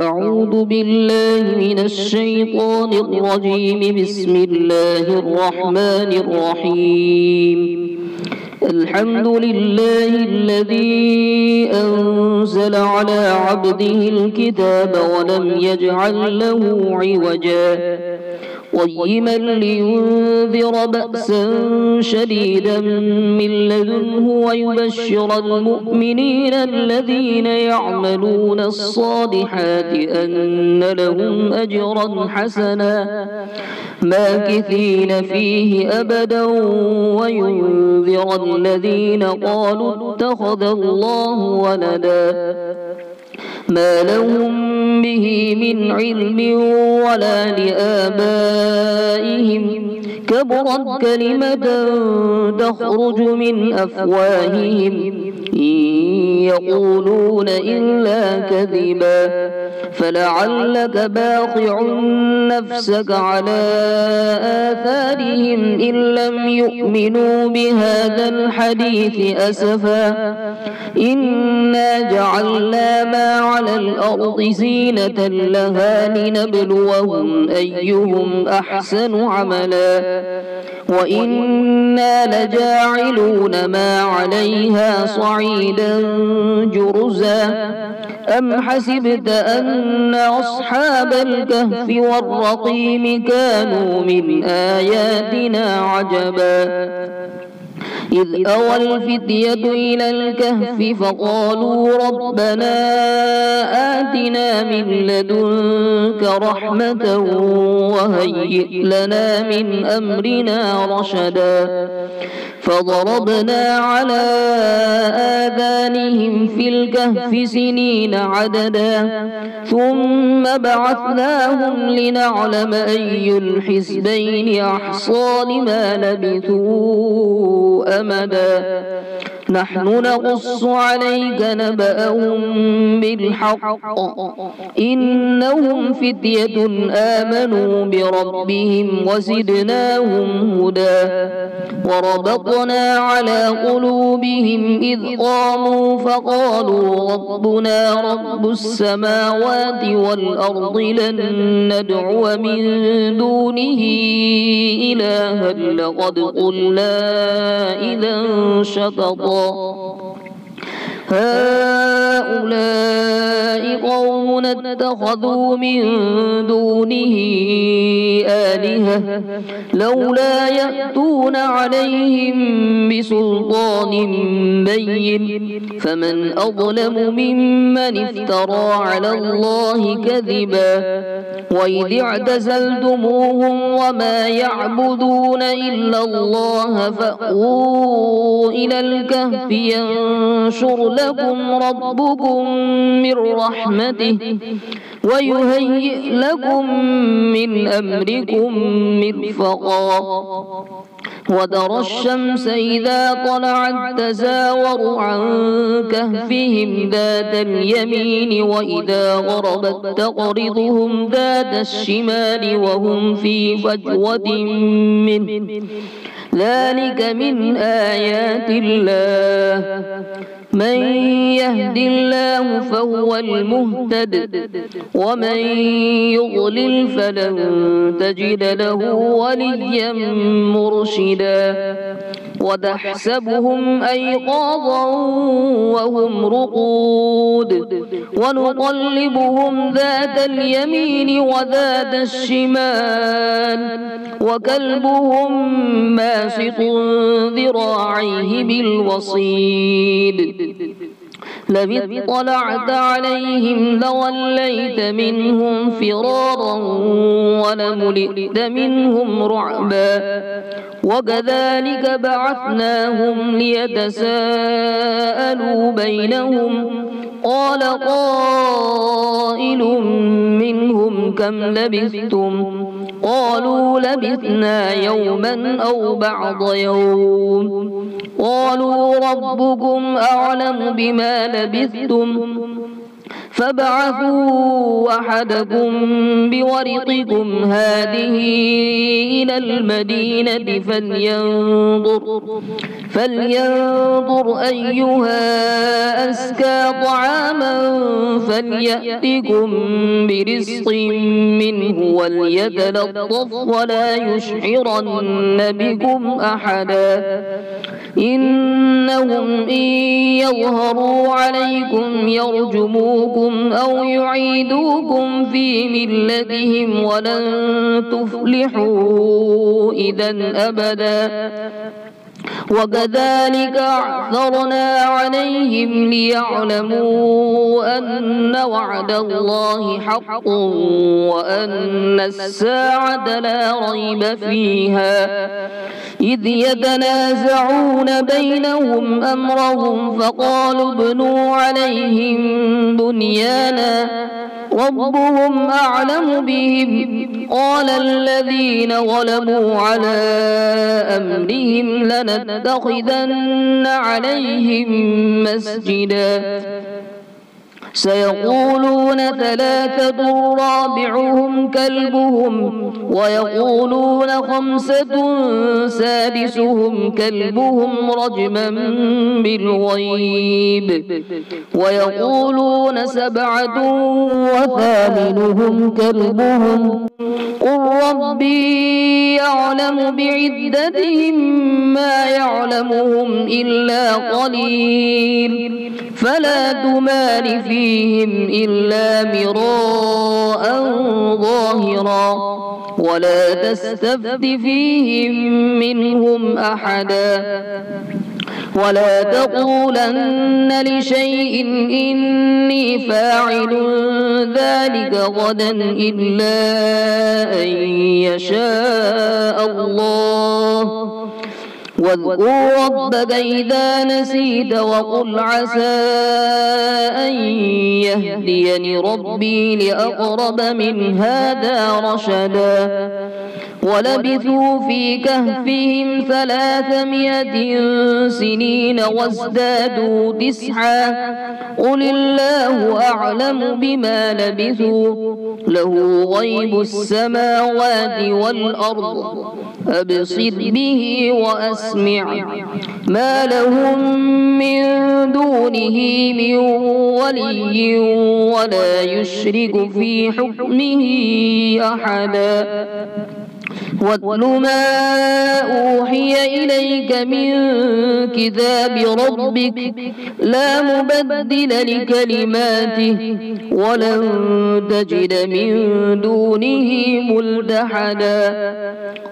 أعوذ بالله من الشيطان الرجيم. بسم الله الرحمن الرحيم. الحمد لله الذي أنزل على عبده الكتاب ولم يجعل له عوجا قيما لينذر بأسا شديدا من لدنه ويبشر المؤمنين الذين يعملون الصالحات أن لهم أجرا حسنا ماكثين فيه أبدا وينذر الذين قالوا اتخذ الله ولدا ما لهم به من علم ولا لآبائهم كبرت كلمة تخرج من أفواههم إن يقولون إلا كذبا فلعلك باخع نفسك على آثارهم إن لم يؤمنوا بهذا الحديث أسفا إنا جعلنا ما على الأرض زينة لها لنبلوهم أيهم أحسن عملا وإنا لجاعلون ما عليها صعيدا جرزا أم حسبت أن أصحاب الكهف والرقيم كانوا من آياتنا عجبا إذ أوى الفتية إلى الكهف فقالوا ربنا آتنا من لدنك رحمة وهيئ لنا من أمرنا رشدا فضربنا على آذانهم في الكهف سنين عددا ثم بعثناهم لنعلم أي الحزبين أحصى لما لبثوا أمدا نحن نقص عليك نبأهم بالحق إنهم فتية آمنوا بربهم وزدناهم هدى وربطنا على قلوبهم إذ قاموا فقالوا ربنا رب السماوات والأرض لن ندعو من دونه إلها لقد قلنا إذا شططا هؤلاء قوم اتخذوا من دونه آلهة لولا يأتون عليهم بسلطان بين فمن أظلم ممن افترى على الله كذبا وإذ اعتزلتموهم وما يعبدون إلا الله فأووا إلى الكهف ينشر لكم ربكم من رحمته ويهيئ لكم من أمركم مرفقا وترى الشمس إذا طلعت تزاور عن كهفهم ذات اليمين وإذا غربت تقرضهم ذات الشمال وهم في فجوة منه ذلك من آيات الله من يهد الله فهو المهتد ومن يضلل فلن تجد له وليا مرشدا وتحسبهم أيقاظا وهم رقود ونقلبهم ذات اليمين وذات الشمال وكلبهم باسط ذراعيه بالوصيد لو اطلعت عليهم لوليت منهم فرارا ولملئت منهم رعبا وكذلك بعثناهم ليتساءلوا بينهم قال قائل منهم كم لبثتم قالوا لبثنا يوما أو بعض يوم قالوا ربكم أعلم بما لبثتم فابعثوا أحدكم بورقكم هذه إلى المدينة فلينظر أيها أزكى طعاما فليأتكم برزق منه وليتلطف ولا يشعرن بكم أحدا إنهم إن يظهروا عليكم يرجموكم أو يعيدوكم في ملتهم ولن تفلحوا إذا أبدا وكذلك أعثرنا عليهم ليعلموا أن وعد الله حق وأن الساعة لا ريب فيها إذ يتنازعون بينهم أمرهم فقالوا ابنوا عليهم بنيانا ربهم أعلم بهم قال الذين غلبوا على أمرهم لنتخذن عليهم مسجدا سيقولون ثلاثة رابعهم كلبهم ويقولون خمسة سادسهم كلبهم رجما بالغيب ويقولون سبعة وثامنهم كلبهم قل ربي يعلم بعدتهم ما يعلمهم إلا قليل فلا تمار فيهم إلا مراء ظاهرا ولا تستفت فيهم منهم أحدا ولا تقولن لشيء إني فاعل ذلك غدا إلا أن يشاء الله واذكر ربك إذا نسيت وقل عسى أن يهديني ربي لأقرب من هذا رشدا ولبثوا في كهفهم 300 سنين وازدادوا 9 قل الله أعلم بما لبثوا له غيب السماوات والأرض أبصر به وأسمع ما لهم من دونه من ولي ولا يشرك في حكمه أحدا واتل ما أوحي إليك من كتاب ربك لا مبدل لكلماته ولن تجد من دونه ملتحدا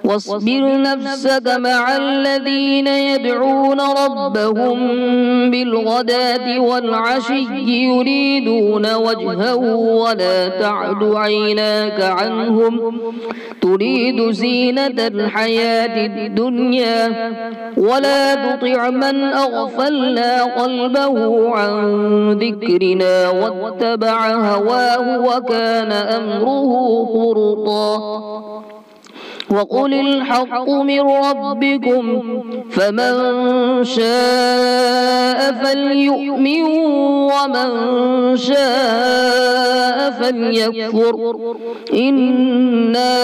واصبر نفسك مع الذين يدعون ربهم بالغداة والعشي يريدون وجهه ولا تعد عيناك عنهم تريد زينة الحياة الدنيا ولا تطع من أغفلنا قلبه عن ذكرنا واتبع هواه وكان أمره فرطا وقل الحق من ربكم فمن شاء فليؤمن ومن شاء فليكفر إنا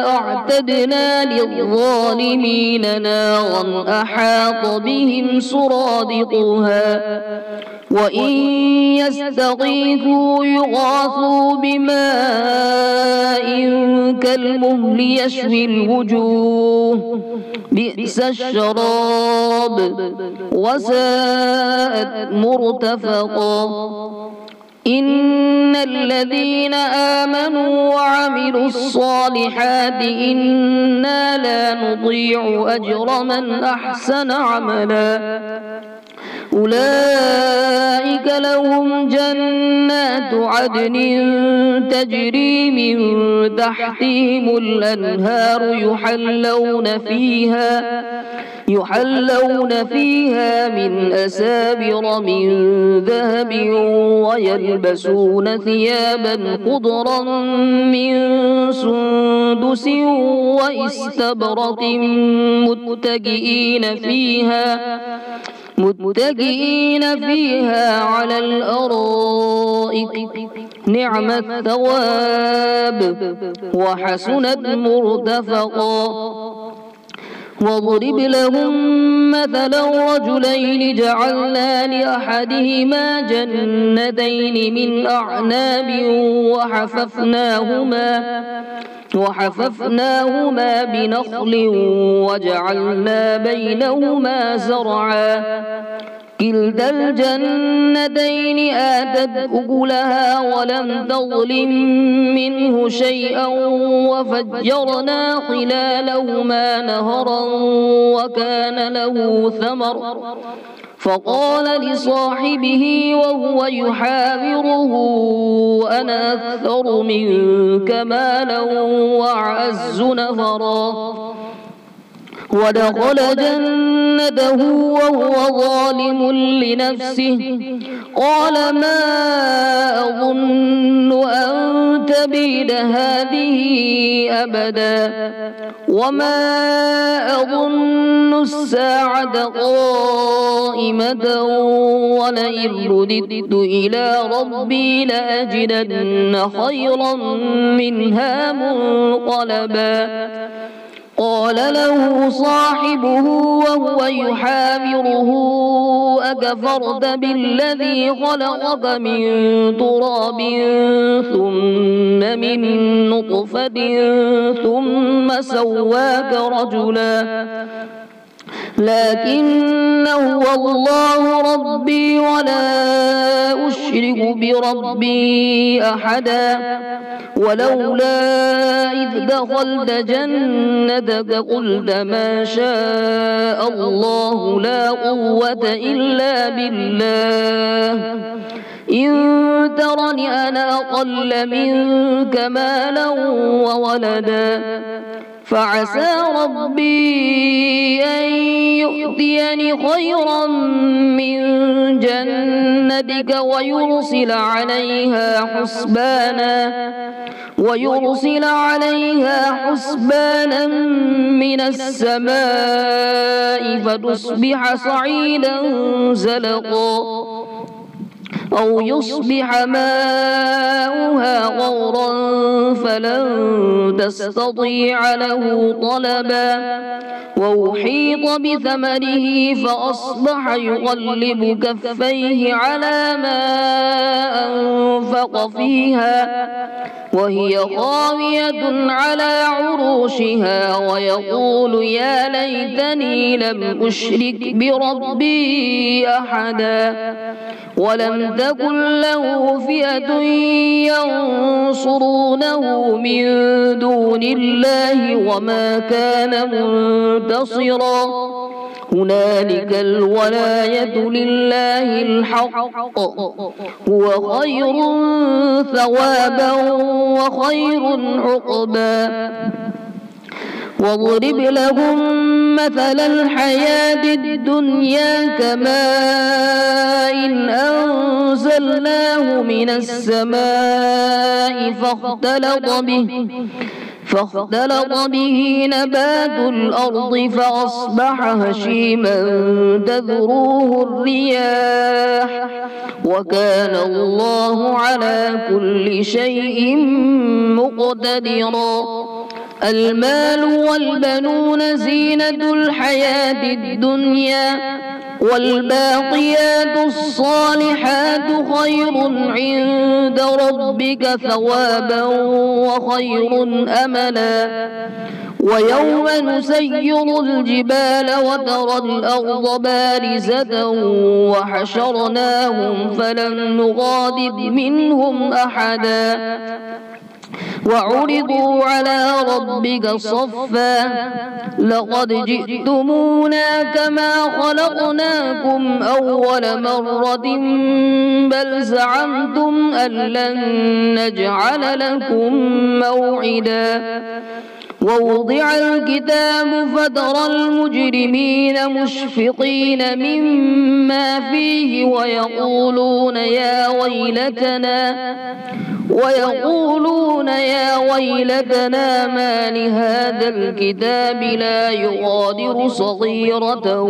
أعتدنا للظالمين نارا أحاط بهم سرادقها وإن يستغيثوا يغاثوا بماء كالمهل يشوي الوجوه بئس الشراب وساءت مرتفقا إن الذين آمنوا وعملوا الصالحات إنا لا نضيع أجر من أحسن عملا أولئك لهم جنات عدن تجري من تحتهم الأنهار يحلون فيها من أسابر من ذهب ويلبسون ثيابا خضرا من سندس وإستبرق متكئين فيها متكئين فيها على الأرائك نعم الثواب وحسنت مرتفقا. واضرب لهم مثلا رجلين جعلنا لأحدهما جنتين من أعناب وحففناهما بنخل وجعلنا بينهما زرعا كلتا الجنتين آتت أكلها ولم تظلم منه شيئا وفجرنا خلالهما نهرا وكان له ثمر فقال لصاحبه وهو يحاوره أنا أكثر منك مالا وأعز نفرا. ودخل جنته وهو ظالم لنفسه قال ما أظن أن تبيد هذه أبدا وما أظن الساعة قائمة ولئن رددت إلى ربي لأجدن خيرا منها منقلبا. قال له صاحبه وهو يحاوره أكفرت بالذي خلقك من تراب ثم من نطفة ثم سواك رجلا لكن هو الله ربي ولا أشرك بربي أحدا. ولولا إذ دخلت جنتك قلت ما شاء الله لا قوة إلا بالله إن ترني أنا أقل منك مالا وولدا فعسى ربي أن يؤتيني خيرا من جنتك ويرسل عليها حسبانا من السماء فتصبح صعيدا زلقا أو يصبح ماؤها غورا فلن تستطيع له طلبا. وأحيط بثمره فأصبح يقلب كفيه على ما أنفق فيها وهي خاوية على عروشها ويقول يا ليتني لم أشرك بربي أحدا. ولم تكن له فئة ينصرونه من دون الله وما كان منتصرا. هنالك الولاية لله الحق هو خير ثوابا وخير عقبا. واضرب لهم مثل الحياة الدنيا كماء أنزلناه من السماء فاختلط به نبات الأرض فأصبح هشيما تذروه الرياح وكان الله على كل شيء مقتدرا. المال والبنون زينة الحياة الدنيا والباقيات الصالحات خير عند ربك ثوابا وخير أملا. ويوم نسير الجبال وترى الأرض بارزة وحشرناهم فلم نغادر منهم أحدا وعرضوا على ربك صفا لقد جئتمونا كما خلقناكم أول مرة بل زعمتم أن لن نجعل لكم موعدا. ووضع الكتاب فترى المجرمين مشفقين مما فيه ويقولون يا ويلتنا ما لهذا الكتاب لا يغادر صغيرة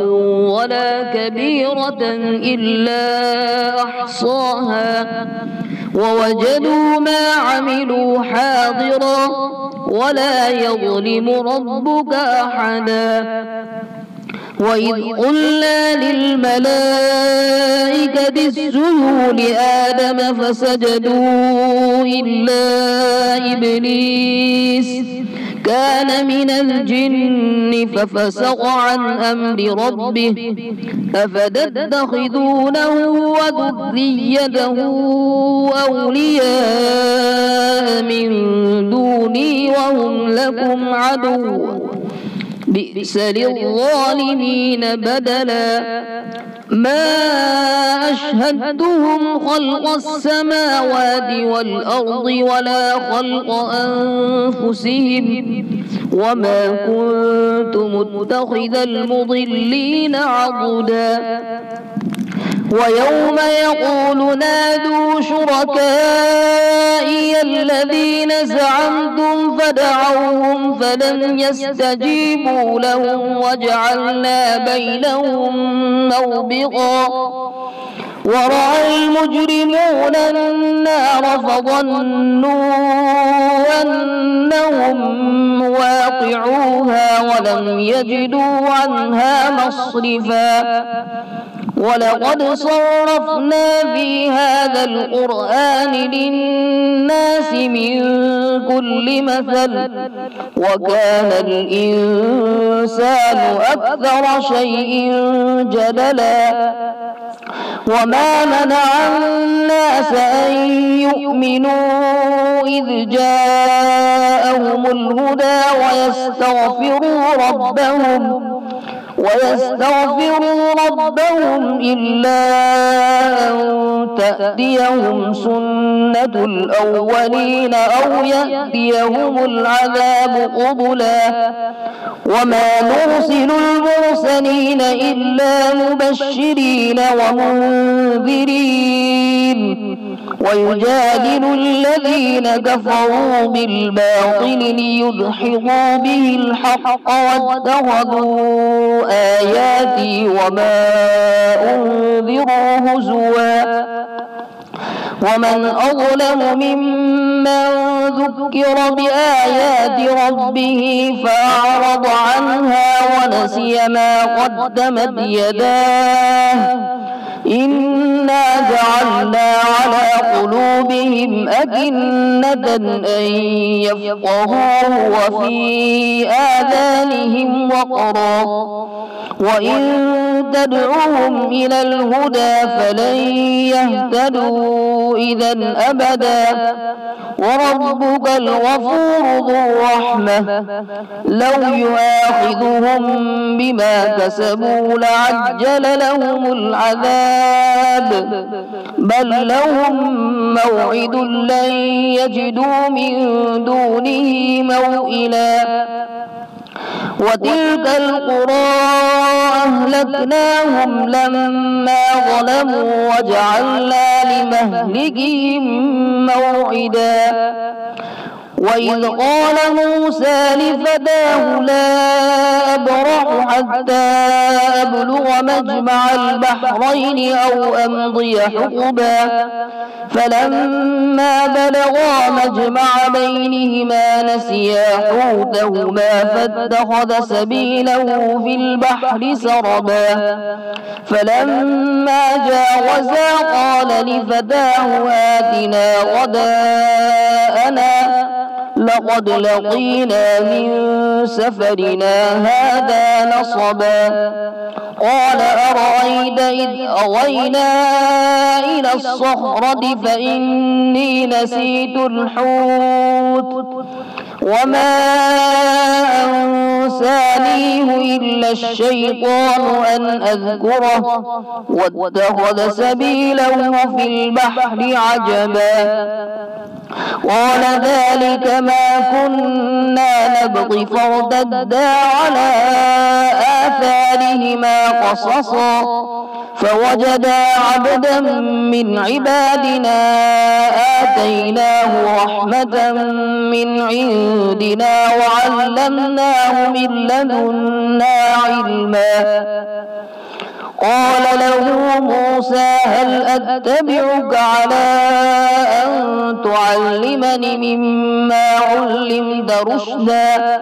ولا كبيرة إلا أحصاها ووجدوا ما عملوا حاضرا ولا يظلم ربك أحدا. وإذ قلنا للملائكة اسجدوا لآدم فسجدوا إلا إبليس كان من الجن ففسق عن أمر ربه أفتتخذونه وذريته أولياء من دوني وهم لكم عدو بئس للظالمين بدلا. ما أشهدتهم خلق السماوات والأرض ولا خلق أنفسهم وما كنت متخذ المضلين عضدا. ويوم يقول نادوا شركائي الذين زعمتم فدعوهم فلم يستجيبوا لهم وجعلنا بينهم موبقا. ورأى المجرمون النار فظنوا أنهم واقعوها ولم يجدوا عنها مصرفا. ولقد صرفنا في هذا القرآن للناس من كل مثل وكان الإنسان أكثر شيء جدلا. وما منع الناس أن يؤمنوا إذ جاءهم الهدى ويستغفروا ربهم إلا أن تأتيهم سنة الأولين أو يأتيهم العذاب قبلا. وما نرسل المرسلين إلا مبشرين ومنذرين ويجادل الذين كفروا بالباطل ليدحضوا به الحق واتخذوا آياتي وما أنذروا هزوا. ومن أظلم ممن ذكر بآيات ربه فأعرض عنها ونسي ما قدمت يداه إنا جعلنا على قلوبهم أكنة أن يفقهوه وفي آذانهم وقرا وإن تدعوهم إلى الهدى فلن يهتدوا إذا أبدا. وربك الغفور ذو الرحمة لو يؤاخذهم بما كسبوا لعجل لهم العذاب بل لهم موعد لن يجدوا من دونه موئلا. وتلك القرى أهلكناهم لما ظلموا وجعلنا لمهلكهم موعدا. وإذ قال موسى لفتاه لا أبرح حتى أبلغ مجمع البحرين أو أمضي حقبا فلما بلغا مجمع بينهما نسيا حوتهما فاتخذ سبيله في البحر سربا. فلما جاوزا قال لفتاه آتنا غداءنا لقد لقينا من سفرنا هذا نصبا. قال أرأيت إذ أوينا إلى الصخرة فإني نسيت الحوت وما أنسانيه إلا الشيطان أن أذكره واتخذ سبيله في البحر عجبا. قال ذلك ما كنا نبغي فارتدا على آثارهما قصصا فوجدا عبدا من عبادنا آتيناه رحمة من عندنا وعلمناه من لدنا علما. قال له موسى هل أتبعك على أن تعلمني مما علمت رشدا؟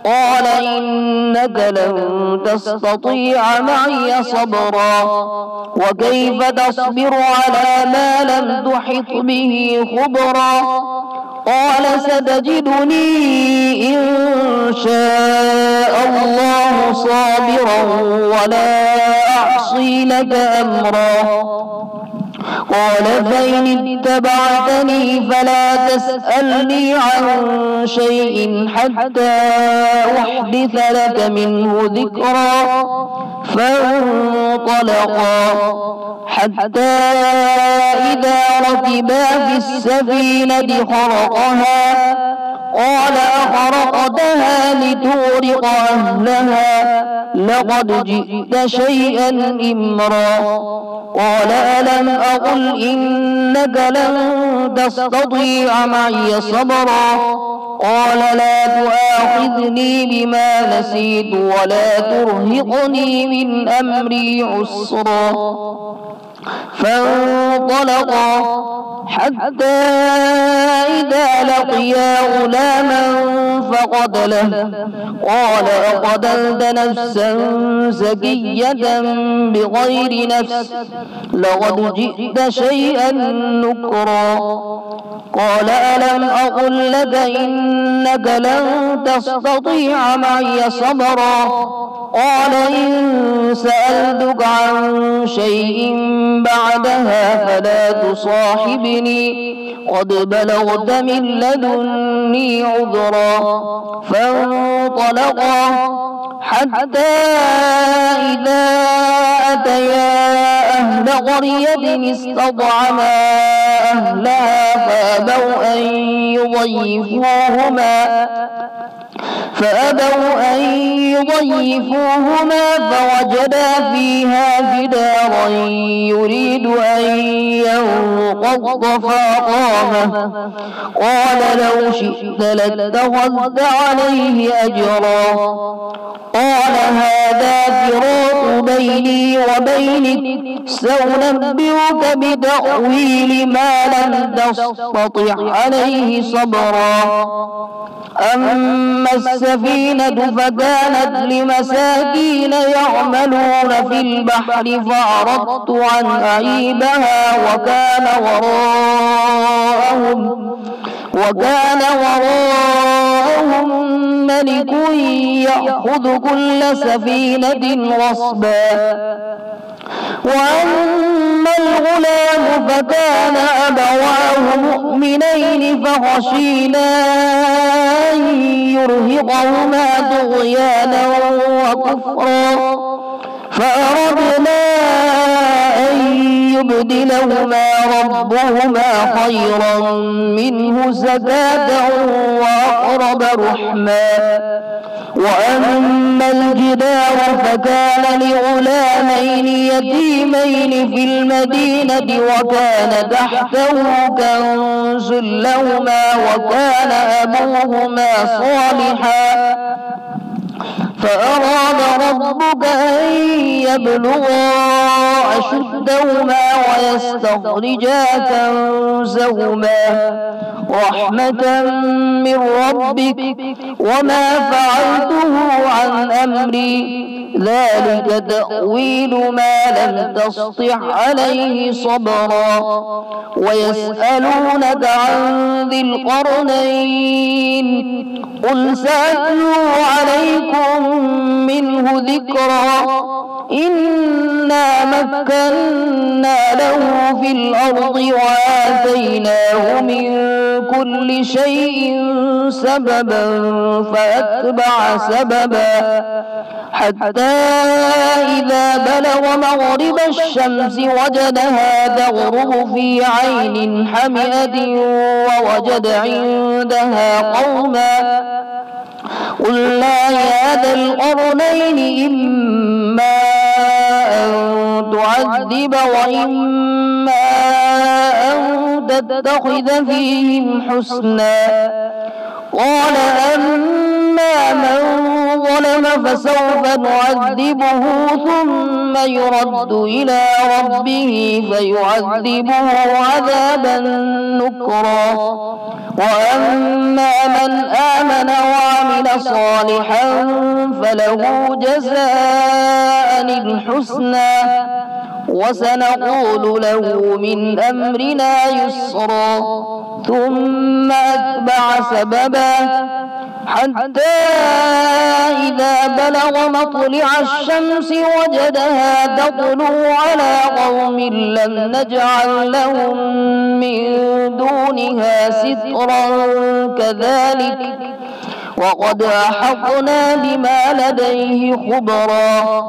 قال إنك لن تستطيع معي صبرا وكيف تصبر على ما لم تحط به خبرا؟ قال ستجدني إن شاء الله صابرا ولا أعصي لك أمرا. قال فإن اتبعتني فلا تسألني عن شيء حتى أحدث لك منه ذكرا. فانطلقا حتى إذا ركبا في السفينة خرقها قال أخرقتها لتغرق أهلها لقد جئت شيئا إمرا. قال ألم أقل إنك لن تستطيع معي صبرا؟ قال لا تؤاخذني بما نسيت ولا ترهقني من أمري عسرا. فانطلقا حتى إذا لقيا غلاما فقتله قال أقتلت نفسا زكية بغير نفس لقد جئت شيئا نكرا. قال ألم أقل لك إنك لن تستطيع معي صبرا؟ قال إن سألتك عن شيء بعدها فلا تصاحبني قد بلغت من لدني عذرا. فانطلقا حتى إذا أتيا أهل قرية استطعما أهلها فأبوا أن يضيفوهما فوجدا فيها جدارا يريد أن ينقض فأقامه. قال لو شئت لاتخذت عليه أجرا. قال هذا فراق بيني وبينك سأنبئك بتأويل ما لم تستطع عليه صبرا. أما السفينة فكانت لمساكين يعملون في البحر فأردت أن أعيبها وكان وراءهم ملك يأخذ كل سفينة غصبا. وأما الغلام فكان أبواه مؤمنين فخشينا أن يرهقهما طغيانا وكفرا فأردنا أن يبدلهما ربهما خيرا منه زكاة وأقرب رحما. وأما الجدار فكان لغلامين يتيمين في المدينة وكان تحته كنز لهما وكان أبوهما صالحا فأراد ربك أن يبلغا أشدهما ويستخرجا كنزهما رحمة من ربك وما فعلته عن أمري ذلك تأويل ما لم تسطع عليه صبرا. ويسألونك عن ذي القرنين قل سأتلو عليكم منه ذكرا. إنا مكنا له في الأرض وآتيناه من كل شيء سببا فأتبع سببا حتى إذا بلغ مغرب الشمس وجدها تغرب في عين حمئة ووجد عندها قوما قلنا يا ذا القرنين إما أن تعذب وإما أن تتخذ فيهم حسنا قال أما من ظلم فسوف نعذبه ثم يرد إلى ربه فيعذبه عذابا نكرا وأما من آمن وعمل صالحا فله جزاء الحسنى وسنقول له من أمرنا يسرا ثم أتبع سببا حتى إذا بلغ مطلع الشمس وجدها تطلع على قوم لم نجعل لهم من دونها سترا كذلك وقد أحطنا بما لديه خبرا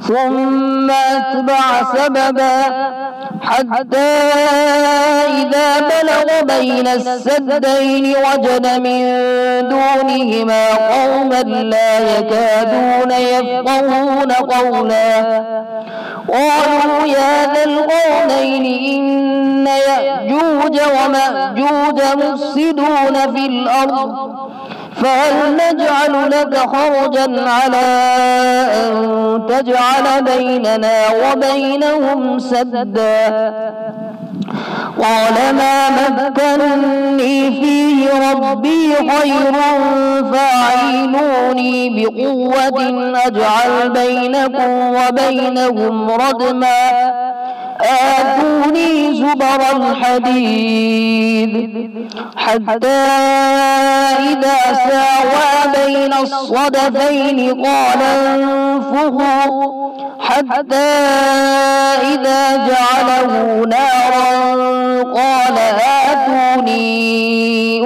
ثم أتبع سببا حتى إذا بلغ بين السدين وجد من دونهما قوما لا يكادون يفقهون قولا قالوا يا ذا القرنين إن يأجوج ومأجوج مفسدون في الأرض فهل نجعل لك خرجا على أن تجعل بيننا وبينهم سدا قال ما مكنني فيه ربي خير فاعينوني بقوة أجعل بينكم وبينهم ردما آتوني زبر الحديد حتى إذا ساوى بين الصدفين قال انفخوا حتى إذا جعله نارا قال آتوني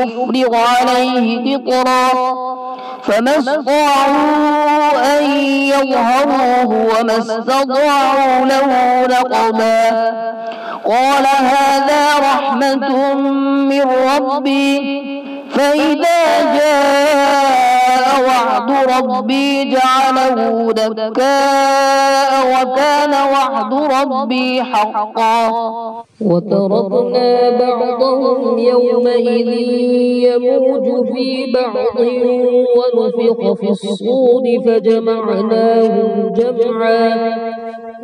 أفرغ عليه قطرا فما استطاعوا أن يظهروه وما استطاعوا له نقبا قال هذا رحمة من ربي فإذا جاء وعد ربي جعله دكاء وكان وعد ربي حقا وتركنا بعضهم يومئذ يموج في بعض ونفخ في الصور فجمعناهم جمعا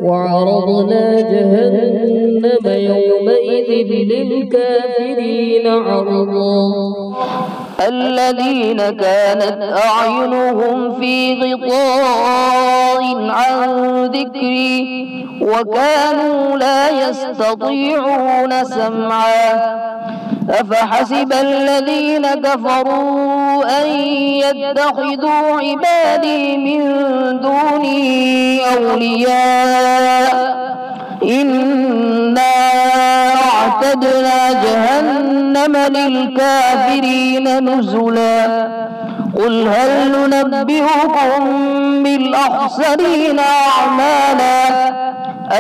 وعرضنا جهنم يومئذ للكافرين عرضا الذين كانت أعينهم في غطاء عن ذكري وكانوا لا يستطيعون سمعا أفحسب الذين كفروا أن يتخذوا عبادي من دوني أولياء إنا أعتدنا جهنم للكافرين نزلا قل هل ننبئكم بالأخسرين أعمالا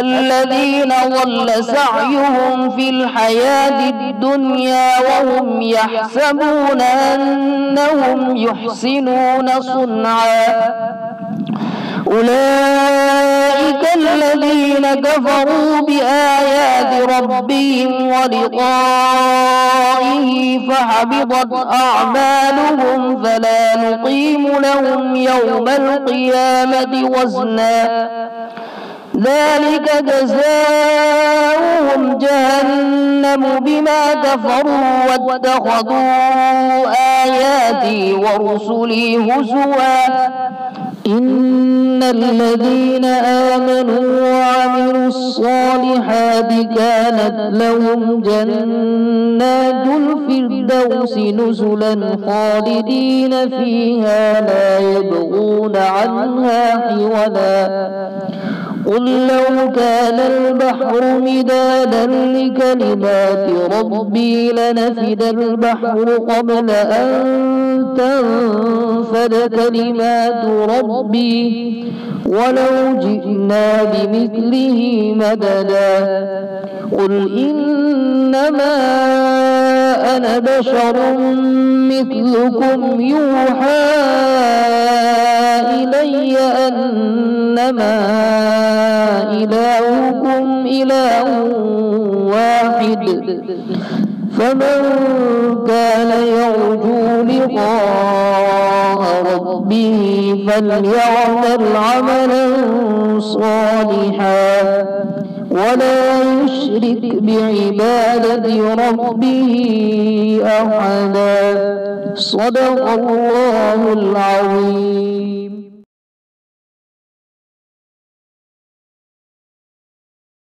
الذين ضل سعيهم في الحياة الدنيا وهم يحسبون أنهم يحسنون صنعا أولئك الذين كفروا بآيات ربهم ولقائه فحبطت أعمالهم فلا نقيم لهم يوم القيامة وزنا ذلك جزاؤهم جهنم بما كفروا واتخذوا آياتي ورسلي هزوا إن الذين آمنوا وعملوا الصالحات كانت لهم جنات الفردوس نزلا خالدين فيها لا يبغون عنها حولا قل لو كان البحر مدادا لكلمات ربي لنفد البحر قبل أن تنفد كلمات ربي ولو جئنا بمثله مددا قل إنما أنا بشر مثلكم يوحى إلي أنما إلهكم إله واحد فمن كان يرجو لقاء ربه فليعمل عملا صالحا ولا يشرك بعبادة ربه أحدا صدق الله العظيم.